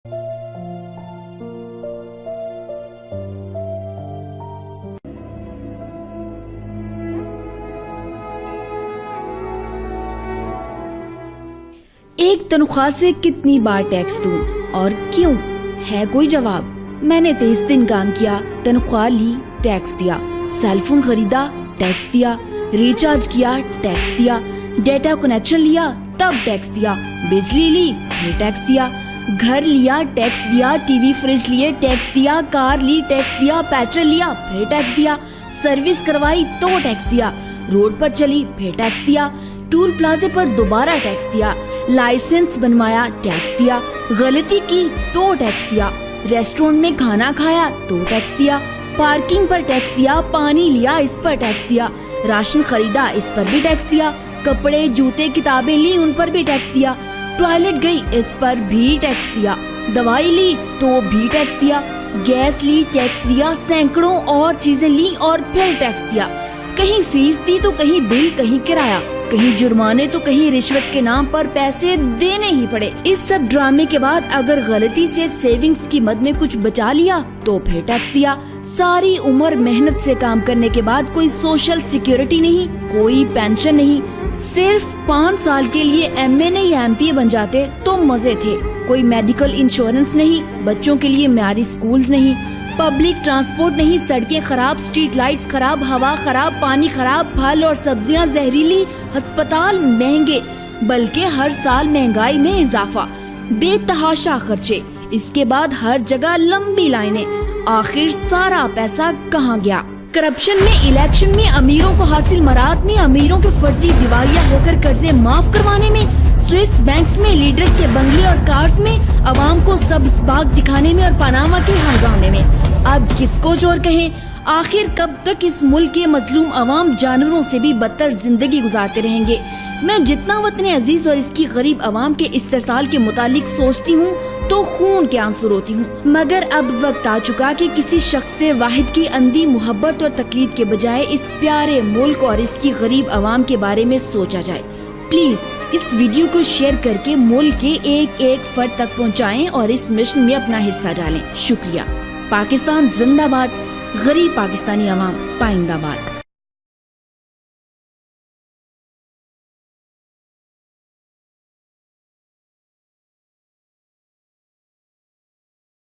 ایک تنخواہ سے کتنی بار ٹیکس دوں اور کیوں؟ ہے کوئی جواب؟ میں نے 23 دن کام کیا، تنخواہ لی، ٹیکس دیا، سیل فون خریدا، ٹیکس دیا، ریچارج کیا، ٹیکس دیا، ڈیٹا کنیکشن لیا، تب ٹیکس دیا، بجلی لی، پھر ٹیکس دیا، گھر لیا، ٹیکس دیا، ٹی وی فریج لیے، ٹیکس دیا، کار لی، ٹیکس دیا، پیٹرول لیا، پھر ٹیکس دیا، سروس کروائی تو ٹیکس دیا، روڈ پر چلی، پھر ٹیکس دیا، ٹول پلازے پر دوبارہ ٹیکس دیا، لائسنس بنوایا، ٹیکس دیا، غلطی کی تو ٹیکس دیا، ریسٹورنٹ میں کھانا کھایا تو ٹیکس دیا، پارکنگ پر ٹیکس دیا، پانی لیا اس پر ٹیکس دیا، راشن خریدا اس پر بھی ٹیکس دیا، کپڑے جوتے کتابیں لی ان پر بھی ٹیکس دیا، ٹوائلٹ گئی اس پر بھی ٹیکس دیا، دوائی لی تو بھی ٹیکس دیا، گیس لی ٹیکس دیا، سینکڑوں اور چیزیں لی اور پھر ٹیکس دیا، کہیں فیس دی تو کہیں بل، کہیں کرایہ، کہیں جرمانے تو کہیں رشوت کے نام پر پیسے دینے ہی پڑے۔ اس سب ڈرامے کے بعد اگر غلطی سے سیونگز کی مد میں کچھ بچا لیا تو پھر ٹیکس دیا۔ ساری عمر محنت سے کام کرنے کے بعد کوئی سوشل سیکیورٹی نہیں، کوئی پینشن نہیں، صرف 5 سال کے لیے ایم اے نہیں ایم پی اے بن جاتے تو مزے تھے، کوئی میڈیکل انشورنس نہیں، بچوں کے لیے معیاری سکولز نہیں، پبلک ٹرانسپورٹ نہیں، سڑکیں خراب، سٹریٹ لائٹس خراب، ہوا خراب، پانی خراب، پھل اور سبزیاں زہریلی، ہسپتال مہنگے، بلکہ ہر سال مہنگائی میں اضافہ، بے تحاشا خرچے، اس کے بعد ہر جگہ لمبی لائنیں، آخر سارا پیسہ کہاں گیا؟ کرپشن میں، الیکشن میں، امیروں کو حاصل مراد میں، امیروں کے فرضی دیوالیہ ہو کر قرضے معاف کروانے میں، سوئس بینکس میں، لیڈرز کے بنگلے اور کارز میں، عوام کو سبز باغ دکھانے میں اور پاناما کے ہنگامے میں۔ اب کس کو چور کہیں؟ آخر کب تک اس ملک کے مظلوم عوام جانوروں سے بھی بدتر زندگی گزارتے رہیں گے؟ میں جتنا وطن عزیز اور اس کی غریب عوام کے استحصال کے متعلق سوچتی ہوں تو خون کے آنسو روتی ہوں، مگر اب وقت آ چکا کہ کسی شخص واحد کی اندھی محبت اور تقلید کے بجائے اس پیارے ملک اور اس کی غریب عوام کے بارے میں سوچا جائے۔ پلیز اس ویڈیو کو شیئر کر کے ملک کے ایک ایک فرد تک پہنچائیں اور اس مشن میں اپنا حصہ ڈالیں۔ شکریہ۔ پاکستان زندہ باد، غریب پاکستانی عوام پائندہ باد۔